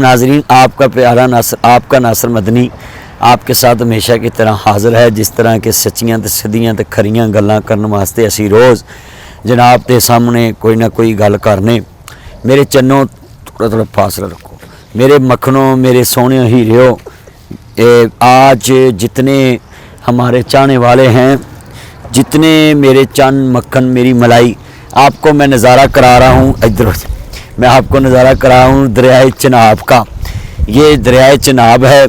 नाजरीन, आपका प्यारा नासर, आपका नासर मदनी आपके साथ हमेशा की तरह हाज़िर है। जिस तरह के सच्चियां ते सिद्धियां ते खरियां गल्लां करन वास्ते असी रोज़ जनाब के सामने कोई ना कोई गल करने। मेरे चन्नों थोड़ा थोड़ा फासला रखो, मेरे मखनों, मेरे सोने हीरो, आज जितने हमारे चाहने वाले हैं, जितने मेरे चन्न मक्खन मेरी मलाई, आपको मैं नज़ारा करा रहा हूँ। इधर मैं आपको नज़ारा करा रहा हूँ दरियाए चिनाब का। ये दरियाए चिनाब है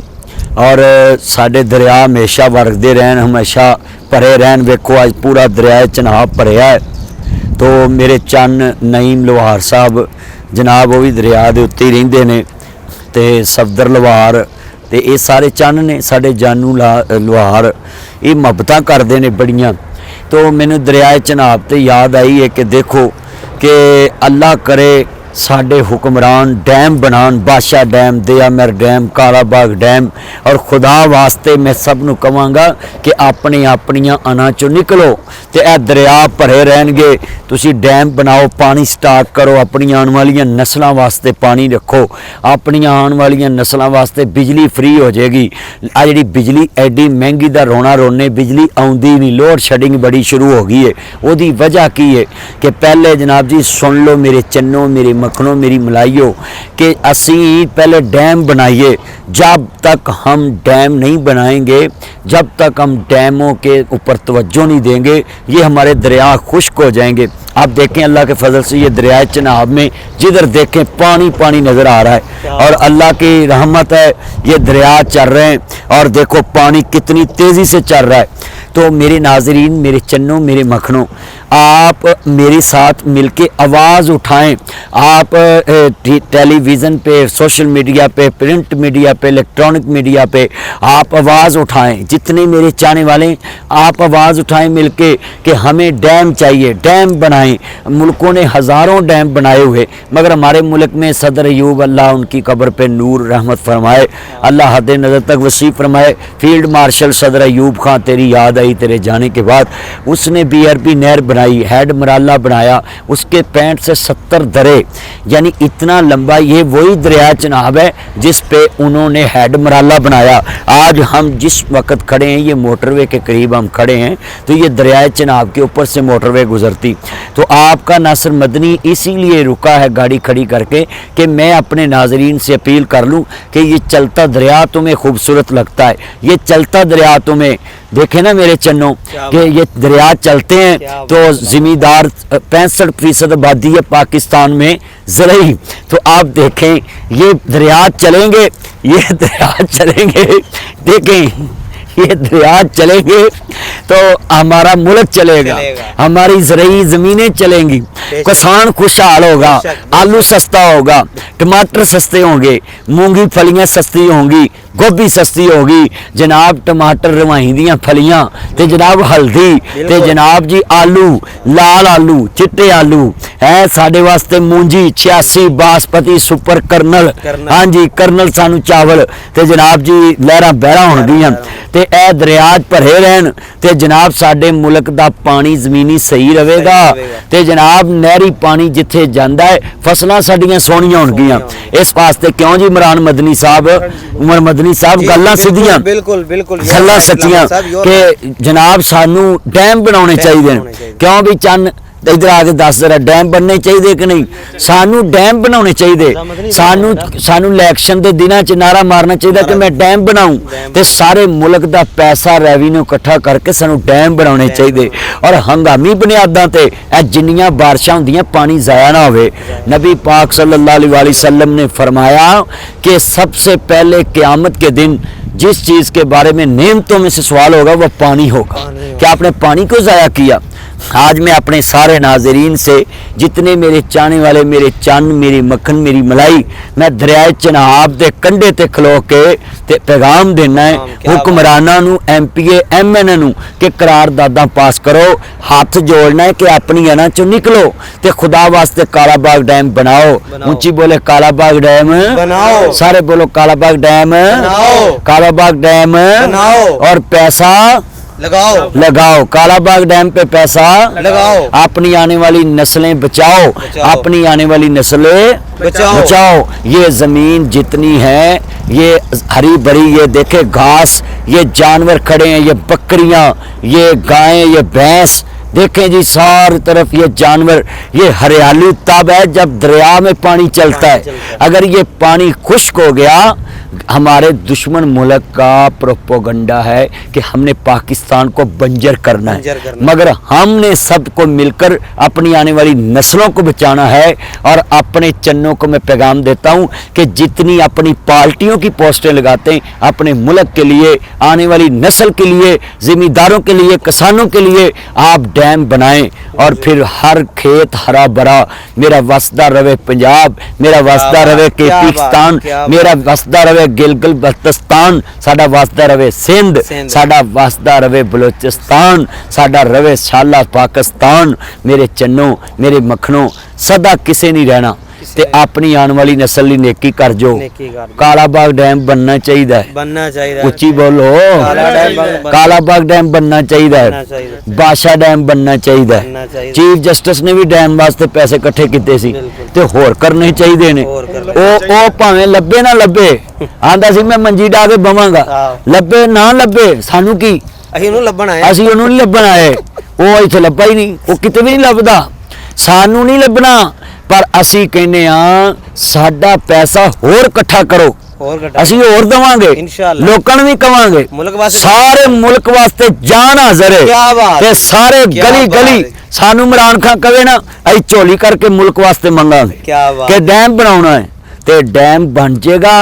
और साढ़े दरिया हमेशा वरगदे रहन, हमेशा भरे रहन। वेखो अज पूरा दरियाए चिनाब भरिया है। तो मेरे चन्न नईम लोहार साहब जनाब वो भी दरिया के उत्ते ही रहिंदे ने, ते सफदर लोहार ते ये सारे चन्न ने साढ़े जानू लोहार, ये मुहब्बतां करदे ने बड़ियां। तो मैनू दरियाए चिनाब ते याद आई है कि देखो कि अल्लाह करे साढ़े हुक्मरान डैम बनान, बादशाह डैम, दयामर डैम, कालाबाग डैम। और खुदा वास्ते मैं सब नूं कहांगा कि अपनी अपनियां अना चो निकलो तो यह दरिया भरे रहणगे। तुसी डैम बनाओ, पानी स्टाक करो, अपनी आने वालियां नस्लों वास्ते पानी रखो, अपनी आने वालियां नस्लों वास्ते बिजली फ्री हो जाएगी। आ जिहड़ी बिजली एडी महंगी दा रोना रोने, बिजली आउंदी नहीं, लोड शेडिंग बड़ी शुरू हो गई है। उसकी वजह की है कि पहले जनाब जी सुन लो मेरे चन्नों, मेरे मखनों, मेरी मलाइयों, कि असी पहले डैम बनाइए। जब तक हम डैम नहीं बनाएंगे, जब तक हम डैमों के ऊपर तवज्जो नहीं देंगे, ये हमारे दरिया खुश्क हो जाएंगे। आप देखें अल्लाह के फजल से ये दरियाए चिनाब में जिधर देखें पानी पानी नज़र आ रहा है और अल्लाह की रहमत है, ये दरिया चल रहे हैं और देखो पानी कितनी तेज़ी से चल रहा है। तो मेरे नाजरीन, मेरे चन्नों, मेरे मखनों, आप मेरे साथ मिलके आवाज़ उठाएं। आप टेलीविज़न पे, सोशल मीडिया पे, प्रिंट मीडिया पे, इलेक्ट्रॉनिक मीडिया पे आप आवाज़ उठाएं। जितने मेरे चाहने वाले, आप आवाज़ उठाएं मिलके कि हमें डैम चाहिए, डैम बनाएं। मुल्कों ने हज़ारों डैम बनाए हुए, मगर हमारे मुल्क में सदर अयूब, अल्लाह उनकी कब्र पे नूर रहमत फरमाए, अल्लाह हद नज़र तक वसी फरमाए, फील्ड मार्शल सदर अयूब खां, तेरी याद आई तेरे जाने के बाद। उसने BRP नहर बनाई, हैड मराला बनाया, उसके 65 से 70 दरे, यानी इतना लंबा। ये वही दरिया चिनाब है जिस पे उन्होंने हैड मराला बनाया। आज हम जिस वक्त खड़े हैं, ये मोटरवे के करीब हम खड़े हैं, तो ये दरियाए चिनाब के ऊपर से मोटरवे गुजरती। तो आपका नासर मदनी इसीलिए रुका है गाड़ी खड़ी करके कि मैं अपने नाजरीन से अपील कर लूँ कि ये चलता दरिया तुम्हें खूबसूरत लगता है, ये चलता दरिया तुम्हें देखे ना मेरे चन्नों कि ये दरिया चलते हैं। तो ज़मींदार 65% आबादी है पाकिस्तान में ज़रई। तो आप देखें ये दरिया चलेंगे, ये दरिया चलेंगे, देखें ये दरिया चलेंगे तो हमारा मुल्क चलेगा, हमारी ज़रई ज़मीनें चलेंगी, किसान खुशहाल होगा, आलू सस्ता होगा, टमाटर सस्ते होंगे, मूंगी फलियां सस्ती होंगी, गोभी सस्ती होगी, जनाब टमाटर रवाही दियां फलियां, ते जनाब हल्दी, ते जनाब जी आलू, लाल आलू, चिट्टे आलू है साढ़े वास्ते, मूंजी 86 बासमती सुपर कर्नल, हाँ जी कर्नल सानू चावल, ते जनाब जी लहरा बहरा होंदियां। ते ए दरिया भरे रहन ते जनाब साडे मुल्क दा पानी ज़मीनी सही रहेगा। ते जनाब नहरी पानी जिथे जांदा है फसलां साडियां सोहणियां होणगियां। इस वास्ते क्यों जी इमरान मदनी साहब, उमर मदनी साहब गल्लां सीधियां, बिल्कुल बिल्कुल गल्लां सच्चियां कि जनाब सानू डैम बनाने चाहिए। क्यों भी चन्न इधर आके दस जरा डैम बनने चाहिए कि नहीं? सानू डैम बनाने चाहिए। सानू इलैक्शन के दिनों च नारा मारना चाहिए कि मैं डैम बनाऊं, तो सारे मुल्क का पैसा रेवेन्यू इकट्ठा करके सानू डैम बनाने चाहिए। और हंगामी बुनियादां ते जिन्नियां बारिशां होंदियां पानी ज़ाया ना होवे। नबी पाक सल्लल्लाहु अलैहि वसल्लम ने फरमाया कि सबसे पहले क़यामत के दिन जिस चीज़ के बारे में नेमतों में से सवाल होगा वह पानी होगा। क्या आपने पानी को ज़ाया किया? आज मैं अपने सारे नाजरीन से, जितने मेरे चाहने वाले, मेरे चन्न, मेरी मक्खन, मेरी मलाई, मैं दरियाए चिनाब के कंढे ते खलो के ते पैगाम देना है हुक्मरानां नूं, MPA MNA नूं कि करारदादा पास करो, हाथ जोड़ना है कि अपनी अना चो निकलो ते खुदा वास्ते कालाबाग डैम बनाओ। ऊंची बोले कालाबाग डैम बनाओ, सारे बोलो कालाबाग डैम बनाओ, कालाबाग डैम बनाओ, और पैसा लगाओ कालाबाग डैम पे पैसा लगाओ, अपनी आने वाली नस्लें बचाओ, अपनी आने वाली नस्लें बचाओ। ये जमीन जितनी है ये हरी भरी, ये देखे घास, ये जानवर खड़े हैं, ये बकरियां, ये गायें, ये भैंस, देखें जी सारी तरफ ये जानवर, ये हरियाली तब है जब दरिया में पानी चलता है। अगर ये पानी खुश्क हो गया, हमारे दुश्मन मुल्क का प्रोपोगंडा है कि हमने पाकिस्तान को बंजर करना है, मगर हमने सबको मिलकर अपनी आने वाली नस्लों को बचाना है। और अपने चन्नों को मैं पैगाम देता हूं कि जितनी अपनी पार्टियों की पोस्टें लगाते हैं अपने मुल्क के लिए, आने वाली नस्ल के लिए, जिम्मेदारों के लिए, किसानों के लिए, आप डैम बनाएं और फिर हर खेत हरा भरा। मेरा वसदा रवे पंजाब, मेरा वसदा रवे पाकिस्तान, मेरा वसदा रवे गिलगित बल्तिस्तान, साडा वसदा रवे सिंध, साडा वसदा रवे बलोचिस्तान, साडा रवे शाला पाकिस्तान। मेरे चन्नों, मेरे मखनों, सदा किसे नहीं रहना ते अपनी आने वाली नस्ल ली नेकी कर जो। कालाबाग डैम बनना चाहिए, उच्ची बोलो, कालाबाग डैम बनना चाहिए, बादशाह डैम बनना चाहिए। चीफ जस्टिस ने भी डैम वास्ते पैसे इकट्ठे किए सी ते होर करने चाहिए ने। ओ भावें लब्बे ना लब्बे, आंदा सी मैं मंजी डा के बवांगा, लब्बे ना लब्बे सानू की, ਅਸੀਂ ਉਹਨੂੰ ਨਹੀਂ ਲੱਭਣ ਆਏ। ਉਹ ਇੱਥੇ ਲੱਭਾ ਹੀ ਨਹੀਂ, ਉਹ ਕਿਤੇ ਵੀ ਨਹੀਂ ਲੱਭਦਾ, ਸਾਨੂੰ ਨਹੀਂ ਲੱਭਣਾ। पर असी कहने साडा पैसा होर इकट्ठा करो, असी होर दवांगे, लोकां नूं भी कवांगे, सारे मुल्क वास्ते जान हाज़र है ते सारे गली गली सानू इमरान खान कवे ना असी झोली करके मुल्क वास्ते मंगांगे कि डैम बनाउणा है, ते डैम बन जाएगा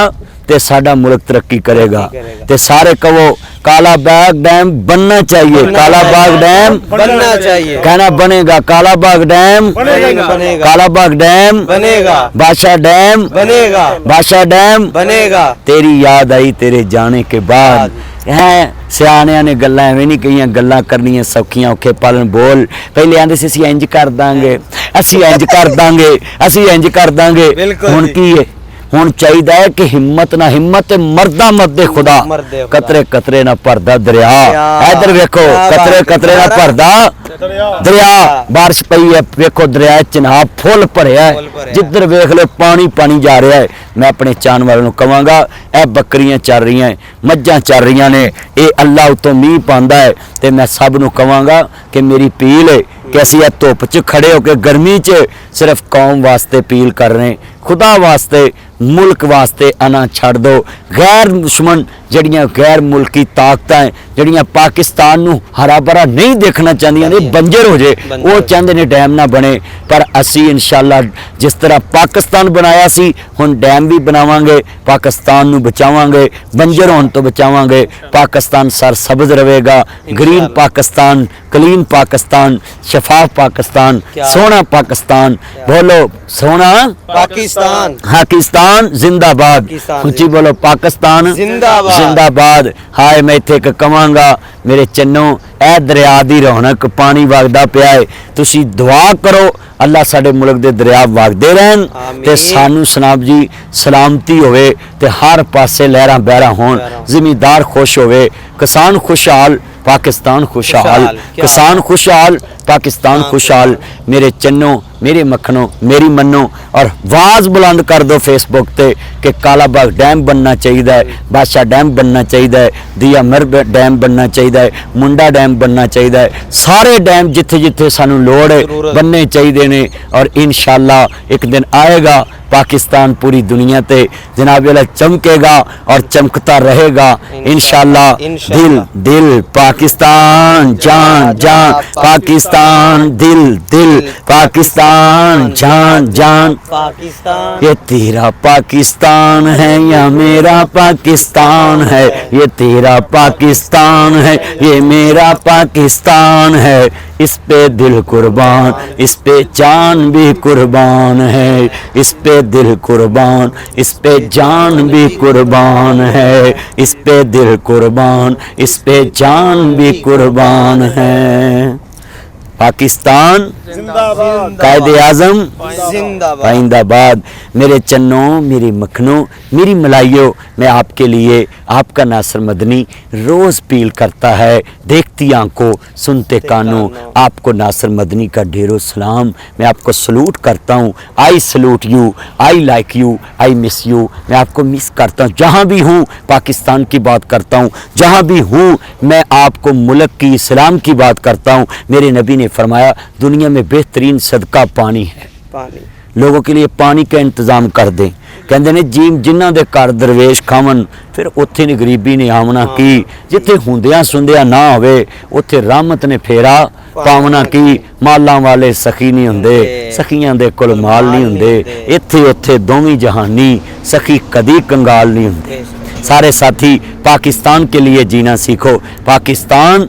ते साडा मुल्क तरक्की करेगा। ते सारे कहो कालाबाग डैम बनना चाहिए, कालाबाग डैम बनना चाहिए, कहना बनेगा कालाबाग डैम बनेगा, कालाबाग डैम बनेगा, बादशाह डैम बनेगा, बादशाह डैम बनेगा। तेरी याद आई तेरे जाने के बाद है, सियाणियां ने गल्लां एवें नहीं कहियां, गल्लां करनियां सौखियां औखे पालन बोल। पहले आंदे सी असीं इंज कर दांगे, असीं इंज कर दांगे, असीं इंज कर दांगे, हुण की है? हुण चाहिदा है कि हिम्मत ना हिम्मत मरदा मरदे खुदा, कतरे कतरे ना भरदा दरिया। इधर वेखो कतरे कतरे ना भरदा दरिया, बारिश पई है वेखो दरिया चिनाब फुल भरिया है, जिधर वेख लो पानी पानी जा रहा है। मैं अपने जानवरों नूं कहांगा ए बकरियां चल रही हैं, मज्जां चल रही ने, ये अल्लाह उतों मींह पांदा है, ते मैं सब नूं कहांगा कि मेरी अपील है कि असीं इह धुप च खड़े होकर गर्मी च सिर्फ कौम वास्ते अपील कर रहे हैं, खुदा वास्ते मुल्क वास्ते अना छड़ दो। गैर दुश्मन जड़ियां गैर मुल्की ताकतां जड़ियां पाकिस्तान नूं हरा भरा नहीं देखना चाहदियां ने, बंजर हो जाए, वो चाहते ने डैम ना बने। पर असी इंशाअल्लाह जिस तरह पाकिस्तान बनाया सी हुण डैम भी बनावांगे, पाकिस्तान नूं बचावांगे, बंजर होण तो बचावांगे। पाकिस्तान सरसब्ज रहेगा, ग्रीन पाकिस्तान, क्लीन पाकिस्तान, शफाफ पाकिस्तान, सोना पाकिस्तान। बोलो सोना पाकिस्तान, पाकिस्तान जिंदाबाद, ऊंची बोलो पाकिस्तान जिंदाबाद। हाय मैं इत्थे एक कवांगा मेरे चन्नो, ए दरिया दी रौनक पानी वगदा पिया है, तुसी दुआ करो अल्लाह साडे मुल्क दे दरिया वगदे रहन ते सानू सनाब जी सलामती होवे ते हर पासे लहरां बहरां होण, जिमीदार खुश होवे, किसान खुशहाल, पाकिस्तान खुशहाल, किसान खुशहाल, पाकिस्तान खुशहाल। मेरे चन्नो, मेरे मखनों, मेरी मन्नो, और आवाज़ बुलंद कर दो फेसबुक ते कि कालाबाग डैम बनना चाहिए, बादशाह डैम बनना चाहिए, दिया मिर डैम बनना चाहिए, मुंडा डैम बनना चाहिए। सारे डैम जिथे जिथे सानू लोड़ है बनने चाहिए ने, और इंशाअल्लाह एक दिन आएगा पाकिस्तान पूरी दुनिया ते जनाब अल्लाह चमकेगा और चमकता रहेगा इंशाअल्लाह। दिल दिल पाकिस्तान, जान जान पाकिस्तान, दिल दिल पाकिस्तान, जान जान पाकिस्तान। ये तेरा पाकिस्तान है या मेरा पाकिस्तान है, ये तेरा पाकिस्तान है, ये मेरा पाकिस्तान है। इस पे दिल कुर्बान, इस पे जान भी कुर्बान है, इस पे दिल कुर्बान, इस पे जान भी कुर्बान है, इस पे दिल कुर्बान, इस पे जान भी कुर्बान है। पाकिस्तान जिंदाबाद कायदे आजम जिंदाबाद पाइंदाबाद। मेरे चन्नों, मेरी मखनों, मेरी मलाइयों, मैं आपके लिए आपका नासिर मदनी रोज़ अपील करता है, देखती आंखों सुनते कानों, आपको नासिर मदनी का ढेरों सलाम। मैं आपको सलूट करता हूँ। I salute you, I like you, I miss you. मैं आपको मिस करता हूँ। जहाँ भी हूँ पाकिस्तान की बात करता हूँ, जहाँ भी हूँ मैं आपको मुल्क की इस्लाम की बात करता हूँ। मेरे नबी ने फरमाया दुनिया में बेहतरीन सदका पानी है। पानी लोगों के लिए पानी का इंतज़ाम कर दें। कहते ने जी जिन्हां दे घर दरवेश खावन फिर उत्थे ने गरीबी ने आमना की, जिथे हुंदियां सुंदियां ना होवे उत्थे रहमत ने फेरा पावना की। मालां वाले सखी नहीं हुंदे, सखियां दे कोल माल नहीं हुंदे, इत्थे उत्थे दोवीं जहानी सखी कदी कंगाल नहीं हुंदे। सारे साथी पाकिस्तान के लिए जीना सीखो। पाकिस्तान